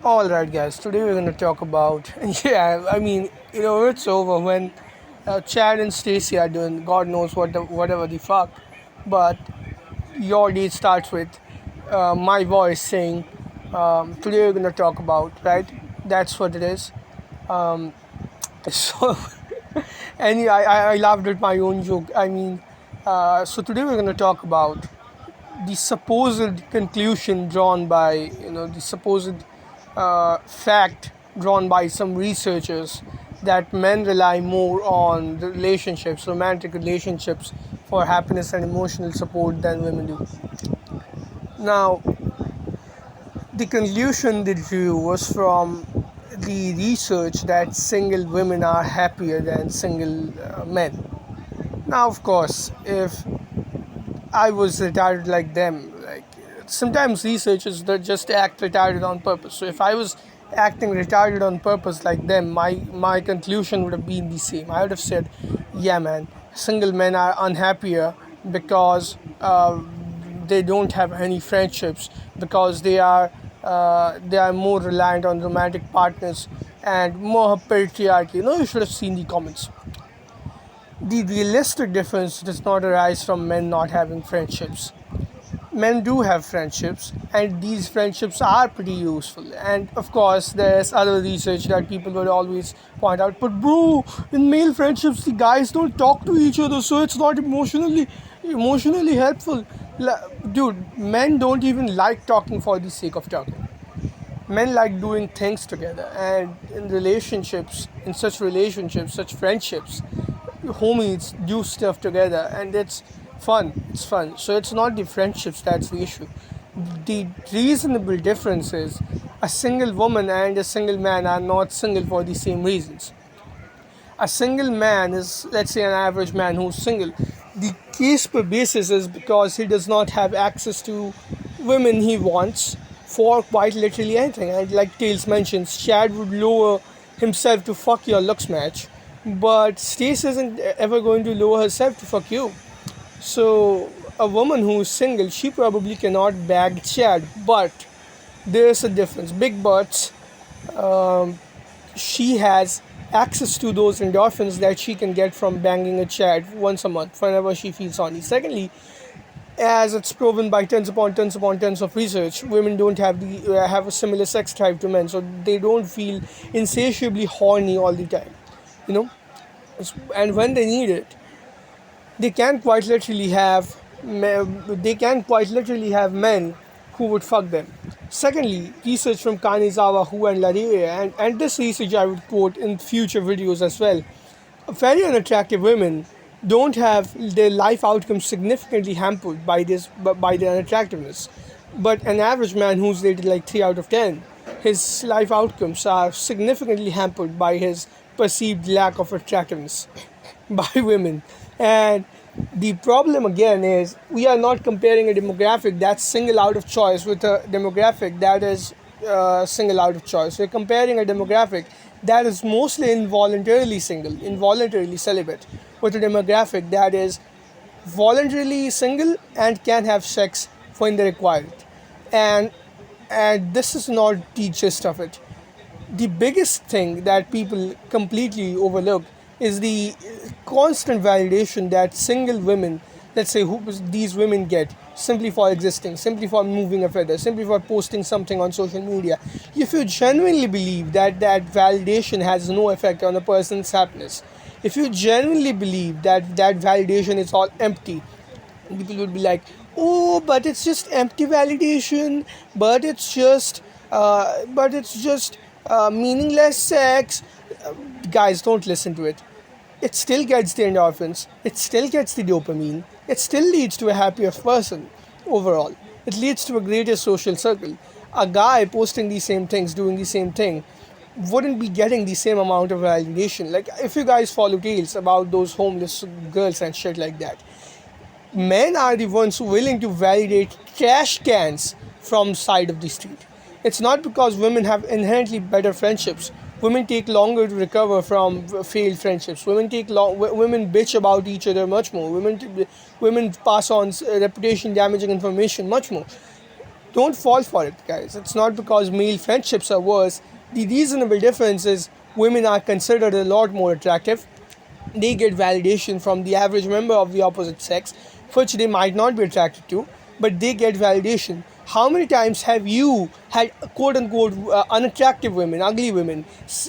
All right, guys. Today we're going to talk about it's over when Chad and Stacy are doing God knows whatever the fuck, but your day starts with my voice saying, "Today we're going to talk about," right? That's what it is. So, I laughed at my own joke. So today we're going to talk about the supposed conclusion drawn by the supposed fact drawn by some researchers that men rely more on relationships, romantic relationships, for happiness and emotional support than women do. Now, the conclusion they drew was from the research that single women are happier than single men. Now, of course, if I was retarded like them. Like sometimes researchers that just act retarded on purpose. So if I was acting retarded on purpose like them, my conclusion would have been the same. I would have said, yeah, man, single men are unhappier because they don't have any friendships, because they are more reliant on romantic partners and more patriarchy. You should have seen the comments. The realistic difference does not arise from men not having friendships. Men do have friendships, and these friendships are pretty useful. And of course, there's other research that people would always point out. But bro, in male friendships, the guys don't talk to each other, so it's not emotionally helpful. Dude, men don't even like talking for the sake of talking. Men like doing things together, and in relationships, such friendships, homies do stuff together, and it's fun. So it's not the friendships that's the issue. The reasonable difference is a single woman and a single man are not single for the same reasons. A single man is, let's say, an average man who's single. The case per basis is because he does not have access to women he wants for quite literally anything. And like Tails mentions, Chad would lower himself to fuck your looks match, but Stace isn't ever going to lower herself to fuck you. So a woman who is single, she probably cannot bag Chad, but there's a difference. Big butts. She has access to those endorphins that she can get from banging a Chad once a month whenever she feels horny. Secondly, as it's proven by tons upon tons upon tons of research, women don't have a similar sex drive to men, so they don't feel insatiably horny all the time, you know. And when they need it, they can quite literally have men who would fuck them. Secondly, research from Kanizawa, Hu, and Larire, and this research I would quote in future videos as well. Very unattractive women don't have their life outcomes significantly hampered by their unattractiveness. But an average man who's rated like 3 out of 10, his life outcomes are significantly hampered by his perceived lack of attractiveness by women. And the problem again is we are not comparing a demographic that's single out of choice with a demographic that is single out of choice. We're comparing a demographic that is mostly involuntarily single, involuntarily celibate, with a demographic that is voluntarily single and can have sex when they require it. And this is not the gist of it. The biggest thing that people completely overlook is the constant validation that single women, let's say who these women get simply for existing, simply for moving a feather, simply for posting something on social media. If you genuinely believe that that validation has no effect on a person's happiness, if you genuinely believe that that validation is all empty, people would be like, oh, but it's just empty validation, but it's just meaningless sex. Guys, don't listen to it. It still gets the endorphins, it still gets the dopamine, it still leads to a happier person overall. It leads to a greater social circle. A guy posting the same things, doing the same thing, wouldn't be getting the same amount of validation. Like, if you guys follow tales about those homeless girls and shit like that, men are the ones willing to validate trash cans from side of the street. It's not because women have inherently better friendships. Women take longer to recover from failed friendships. Women bitch about each other much more. Women pass on reputation damaging information much more. Don't fall for it, guys. It's not because male friendships are worse. The reasonable difference is women are considered a lot more attractive. They get validation from the average member of the opposite sex, which they might not be attracted to, but they get validation. How many times have you had quote unquote unattractive women, ugly women,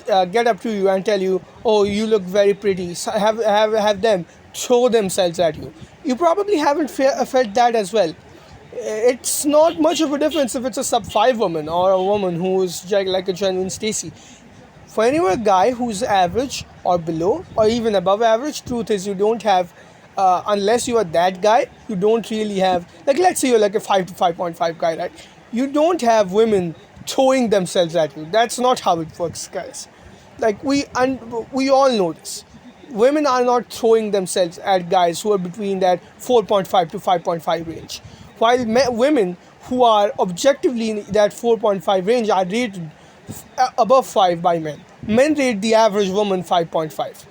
get up to you and tell you, "Oh, you look very pretty"? So have them throw themselves at you. You probably haven't felt that as well. It's not much of a difference if it's a sub 5 woman or a woman who is like a genuine Stacy. For any guy who's average or below or even above average, truth is you don't have, unless you are that guy, you don't really have, like let's say you're like a 5 to 5.5 guy, right? You don't have women throwing themselves at you. That's not how it works, guys. Like we all know this. Women are not throwing themselves at guys who are between that 4.5 to 5.5 range. While women who are objectively in that 4.5 range are rated above 5 by men. Men rate the average woman 5.5.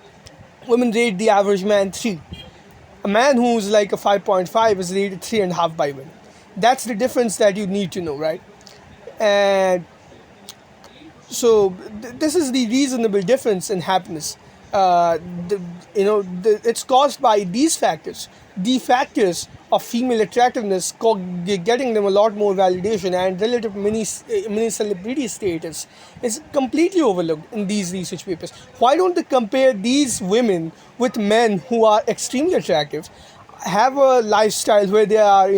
Women rate the average man 3. A man who's like a 5.5 is rated 3.5 by women. That's the difference that you need to know, right? And so this is the reasonable difference in happiness. It's caused by these factors. The factors of female attractiveness getting them a lot more validation and relative mini celebrity status is completely overlooked in these research papers. Why don't they compare these women with men who are extremely attractive, have a lifestyle where they are,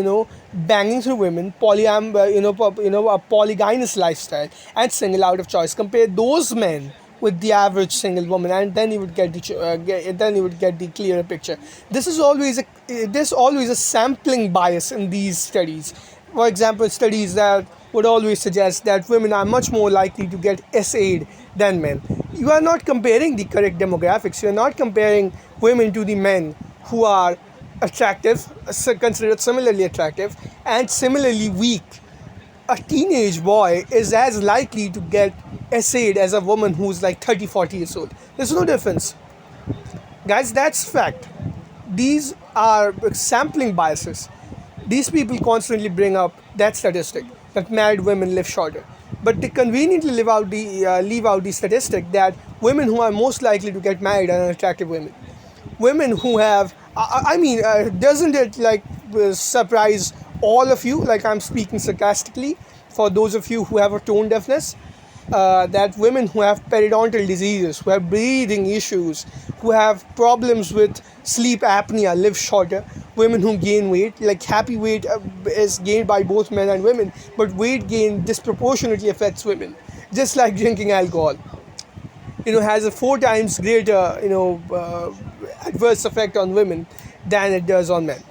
banging through women, a polygynous lifestyle, and single out of choice. Compare those men with the average single woman, and then you would get the clearer picture. There's always a sampling bias in these studies. For example, studies that would always suggest that women are much more likely to get SA'd than men. You are not comparing the correct demographics. You are not comparing women to the men who are attractive, considered similarly attractive, and similarly weak. A teenage boy is as likely to get SA'd as a woman who's like 30, 40 years old. There's no difference. Guys, that's fact. These are sampling biases. These people constantly bring up that statistic that married women live shorter. But they conveniently leave out the statistic that women who are most likely to get married are attractive women. Women who have, doesn't it surprise all of you, like I'm speaking sarcastically, for those of you who have a tone deafness, that women who have periodontal diseases, who have breathing issues, who have problems with sleep apnea live shorter. Women who gain weight, like happy weight is gained by both men and women, but weight gain disproportionately affects women, just like drinking alcohol. Has a 4 times greater, adverse effect on women than it does on men.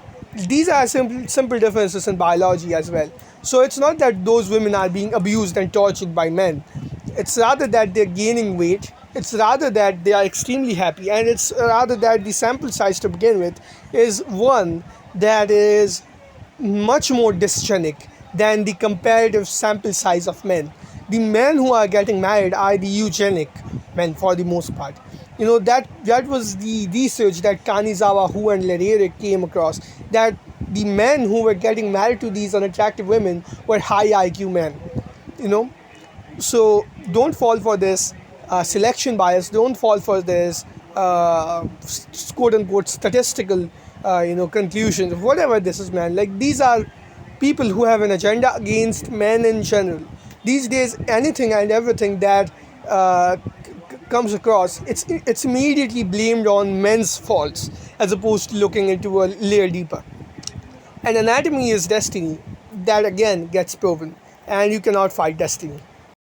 These are simple differences in biology as well. So it's not that those women are being abused and tortured by men. It's rather that they're gaining weight. It's rather that they are extremely happy. And it's rather that the sample size to begin with is one that is much more dysgenic than the comparative sample size of men. The men who are getting married are the eugenic men for the most part. That was the research that Kanizawa, Hu, and Lerere came across, that the men who were getting married to these unattractive women were high IQ men. So don't fall for this selection bias. Don't fall for this quote unquote statistical conclusions, whatever this is, man. Like, these are people who have an agenda against men in general. These days, anything and everything that comes across, it's immediately blamed on men's faults as opposed to looking into a layer deeper. And anatomy is destiny. That again gets proven, and you cannot fight destiny.